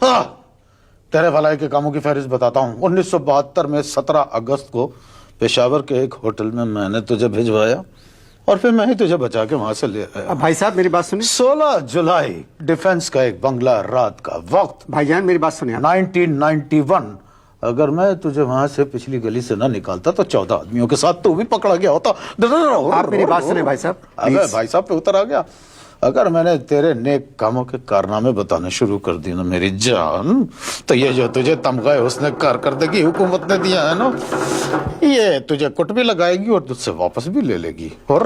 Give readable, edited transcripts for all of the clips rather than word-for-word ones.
हाँ, तेरे भलाई के कामों की फहरिस्त बताता हूँ। 1972 में 17 अगस्त को पेशावर के एक होटल में मैंने तुझे भिजवाया और फिर मैं ही तुझे बचा के वहां से ले आया। अब भाई साहब मेरी बात सुनिए। 16 जुलाई डिफेंस का एक बंगला, रात का वक्त। भाईजान मेरी बात सुनिए। 1991 अगर मैं तुझे वहां से पिछली गली से ना निकालता तो 14 आदमियों के साथ तू भी पकड़ा गया होता। आप मेरी बात सुने भाई साहब। अबे भाई साहब पे उतर आ गया। अगर मैंने तेरे नेक कामों के कारनामे बताने शुरू कर दिए ना मेरी जान, तो ये जो तुझे तमगा उसने कारकर्दगी हुकूमत ने दिया है ना, ये तुझे कुट भी लगाएगी और तुझसे वापस भी ले लेगी। और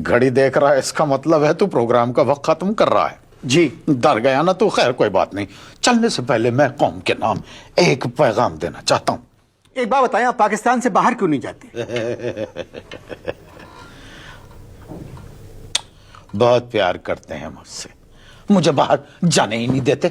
घड़ी देख रहा है, इसका मतलब है तू प्रोग्राम का वक्त खत्म कर रहा है। जी डर गया ना तो खैर कोई बात नहीं। चलने से पहले मैं कौम के नाम एक पैगाम देना चाहता हूं। एक बात बताएं, आप पाकिस्तान से बाहर क्यों नहीं जाते? बहुत प्यार करते हैं मुझसे, मुझे बाहर जाने ही नहीं देते।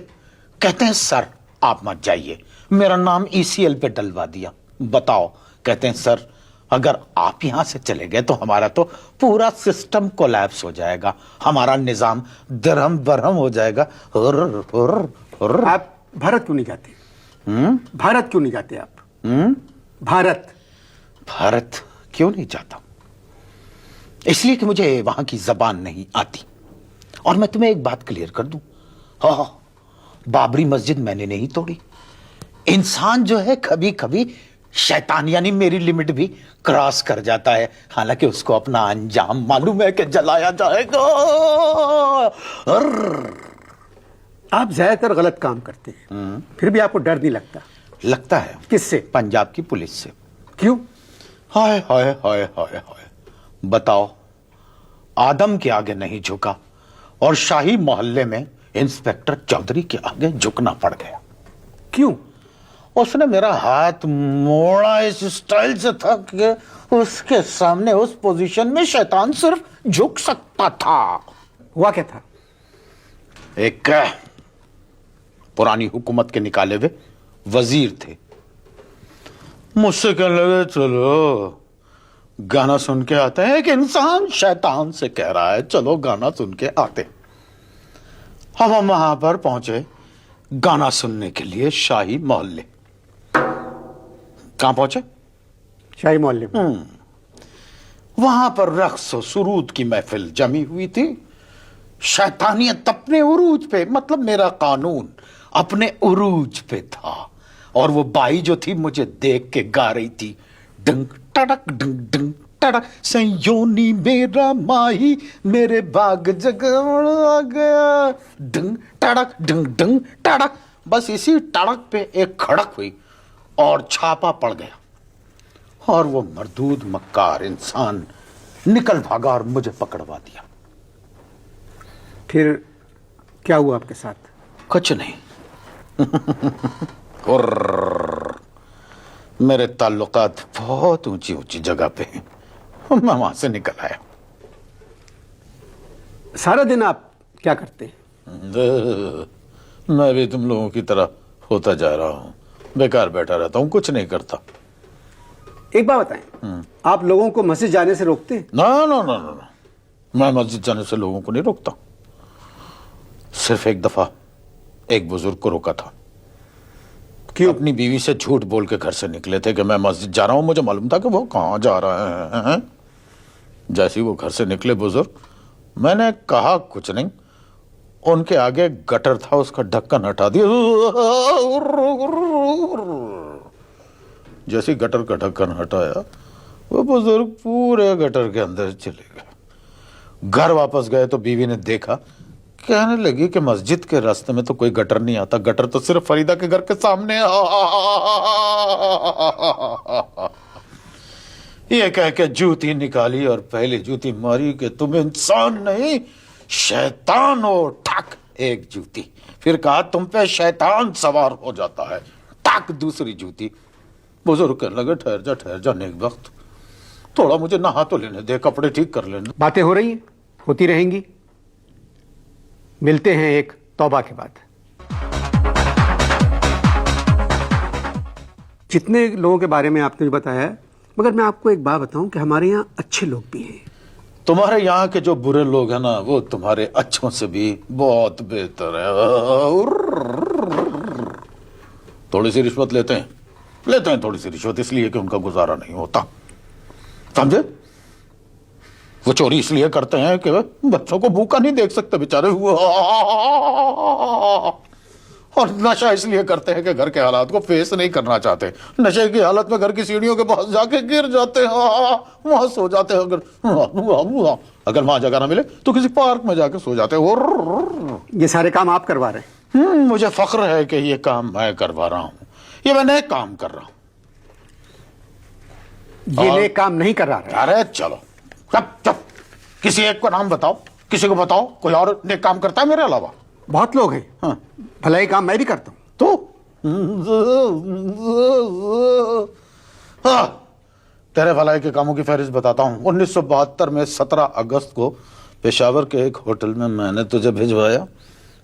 कहते हैं सर आप मत जाइए, मेरा नाम ECL पे डलवा दिया। बताओ, कहते हैं सर अगर आप यहां से चले गए तो हमारा तो पूरा सिस्टम कोलैप्स हो जाएगा, हमारा निजाम दरहम बरहम हो जाएगा। आप भारत क्यों नहीं जाते? भारत क्यों नहीं जाते आप? भारत क्यों नहीं जाता? इसलिए कि मुझे वहां की जबान नहीं आती। और मैं तुम्हें एक बात क्लियर कर दूं, हाँ, बाबरी मस्जिद मैंने नहीं तोड़ी। इंसान जो है कभी कभी शैतान यानी मेरी लिमिट भी क्रॉस कर जाता है, हालांकि उसको अपना अंजाम मालूम है कि जलाया जाएगा। आप ज्यादातर गलत काम करते हैं, फिर भी आपको डर नहीं लगता? लगता है। किससे? पंजाब की पुलिस से। क्यों? हाय हाय हाय हाय हाय, बताओ, आदम के आगे नहीं झुका और शाही मोहल्ले में इंस्पेक्टर चौधरी के आगे झुकना पड़ गया। क्यों? उसने मेरा हाथ मोड़ा इस स्टाइल से था कि उसके सामने उस पोजीशन में शैतान सिर्फ झुक सकता था। हुआ क्या था? एक पुरानी हुकूमत के निकाले हुए वजीर थे, मुझसे कहने लगे चलो गाना सुन के आते हैं। एक इंसान शैतान से कह रहा है चलो गाना सुन के आते। हम वहां पर पहुंचे गाना सुनने के लिए शाही मोहल्ले। कहां पहुंचे? शाही मोहल्ले में। वहां पर रक्स और सुरूद की महफिल जमी हुई थी। शैतानियत अपने उरूज पे, मतलब मेरा कानून अपने उरूज पे था। और वो बाई जो थी मुझे देख के गा रही थी, डंग टड़क डंग डंग टड़क संयोनी मेरा माही मेरे बाग जगा गया, डंग टड़क डंग डंग टड़क। बस इसी टड़क पे एक खड़क हुई और छापा पड़ गया और वो मरदूद मक्कार इंसान निकल भागा और मुझे पकड़वा दिया। फिर क्या हुआ आपके साथ? कुछ नहीं। और मेरे ताल्लुकात बहुत ऊंची ऊंची जगह पे हैं, मैं वहां से निकल आया। सारा दिन आप क्या करते हैं? मैं भी तुम लोगों की तरह होता जा रहा हूं, बेकार बैठा रहता हूं, कुछ नहीं करता। एक बात बताएं, आप लोगों को मस्जिद जाने से रोकते हैं? ना ना ना ना ना, मैं मस्जिद जाने से लोगों को नहीं रोकता। सिर्फ एक दफा एक बुजुर्ग को रोका था। क्यों? अपनी बीवी से झूठ बोल के घर से निकले थे कि मैं मस्जिद जा रहा हूं, मुझे मालूम था कि वो कहां जा रहे हैं। जैसे ही वो घर से निकले बुजुर्ग, मैंने कहा कुछ नहीं, उनके आगे गटर था उसका ढक्कन हटा दिया। जैसे गटर का ढक्कन हटाया वो बुजुर्ग पूरे गटर के अंदर चले गए। घर वापस गए तो बीवी ने देखा, कहने लगी कि मस्जिद के रास्ते में तो कोई गटर नहीं आता, गटर तो सिर्फ फरीदा के घर के सामने। ये कह के जूती निकाली और पहली जूती मारी कि तुम इंसान नहीं शैतान हो, ठक एक जूती। फिर कहा तुम पे शैतान सवार हो जाता है, ठक दूसरी जूती। बुजुर्ग कहने लगे ठहर जा नेक वक्त, थोड़ा मुझे नहा तो लेने दे, कपड़े ठीक कर लेने। बातें हो रही हैं, होती रहेंगी। मिलते हैं एक तौबा के बाद। जितने लोगों के बारे में आपने बताया, मगर मैं आपको एक बात बताऊं कि हमारे यहाँ अच्छे लोग भी हैं। तुम्हारे यहाँ के जो बुरे लोग हैं ना, वो तुम्हारे अच्छों से भी बहुत बेहतर है। थोड़ी सी रिश्वत लेते हैं थोड़ी सी रिश्वत इसलिए कि उनका गुजारा नहीं होता, समझे? वो चोरी इसलिए करते हैं कि बच्चों को भूखा नहीं देख सकते बेचारे, और नशा इसलिए करते हैं कि घर के हालात को फेस नहीं करना चाहते। नशे की हालत में घर की सीढ़ियों के पास जाके गिर जाते हैं, वहां सो जाते हैं। अगर वहां जगह ना मिले तो किसी पार्क में जाके सो जाते हैं। ये सारे काम आप करवा रहे हैं? मुझे फख्र है कि ये काम मैं करवा रहा हूं, ये मैं नेक काम कर रहा हूं। ये नेक काम नहीं करा रहे? अरे चलो चुप, किसी एक को नाम बताओ, किसी को बताओ कोई और नेक काम करता है मेरे अलावा। बहुत लोग हैं। हाँ। भलाई काम मैं भी करता हूं। तो हाँ, तेरे भलाई के कामों की फहरिस्त बताता हूं। 1972 में 17 अगस्त को पेशावर के एक होटल में मैंने तुझे भिजवाया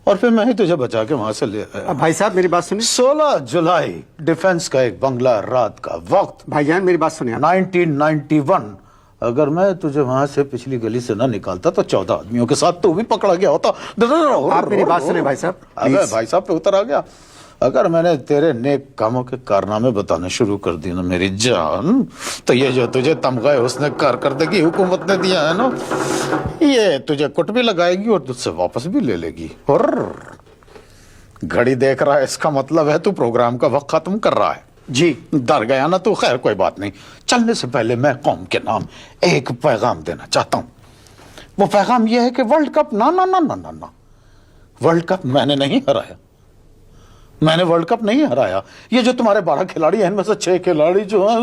और फिर मैं ही तुझे बचा के वहां से ले आया। अब भाई साहब मेरी बात सुनिए। 16 जुलाई, डिफेंस का एक बंगला, रात का वक्त, भाईजान मेरी बात सुनिए। 1991। अगर मैं तुझे वहां से पिछली गली से ना निकालता तो 14 आदमियों के साथ तू भी पकड़ा गया होता। आप मेरी बात सुने भाई साहब। अबे भाई साहब पे उतर आ गया। अगर मैंने तेरे नेक कामों के कारनामे बताने शुरू कर दिए ना मेरी जान, तो ये जो तुझे तमगा उसने कारकर्दगी हुकूमत ने दिया है ना, ये तुझे कुट भी लगाएगी और तुझसे वापस भी ले लेगी। और घड़ी देख रहा है, इसका मतलब है तू प्रोग्राम का वक्त खत्म कर रहा है। जी। डर गया ना तो खैर कोई बात नहीं। चलने से पहले मैं कौम के नाम एक पैगाम देना चाहता हूं। वो पैगाम यह है कि वर्ल्ड कप ना ना ना ना ना ना, वर्ल्ड कप मैंने नहीं हराया, मैंने वर्ल्ड कप नहीं हराया। ये जो तुम्हारे 12 खिलाड़ी हैं, इनमें से 6 खिलाड़ी जो हैं,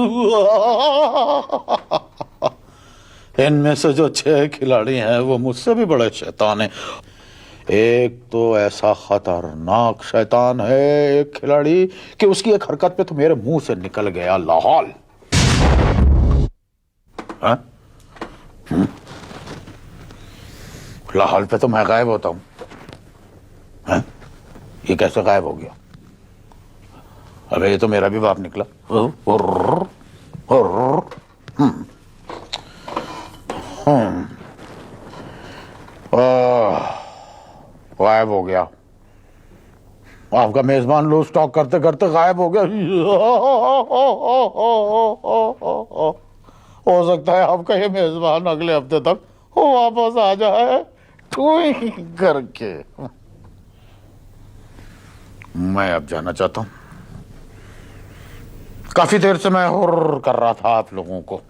इनमें से जो 6 खिलाड़ी हैं वो मुझसे भी बड़े शैतान हैं। एक तो ऐसा खतरनाक शैतान है एक खिलाड़ी कि उसकी एक हरकत पे तो मेरे मुंह से निकल गया लाहौल। लाहौल पे तो मैं गायब होता हूं, ये कैसे गायब हो गया? अबे ये तो मेरा भी बाप निकला। गायब हो गया। आपका मेजबान लूज स्टॉक करते करते गायब हो गया। हो सकता है आपका ये मेजबान अगले हफ्ते तक वापस आ जाए टूई करके। मैं अब जाना चाहता हूं। काफी देर से मैं हुर्र कर रहा था आप लोगों को,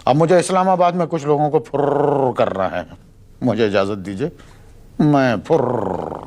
अब मुझे इस्लामाबाद में कुछ लोगों को फुर्र करना है। मुझे इजाजत दीजिए, मैं फुर्र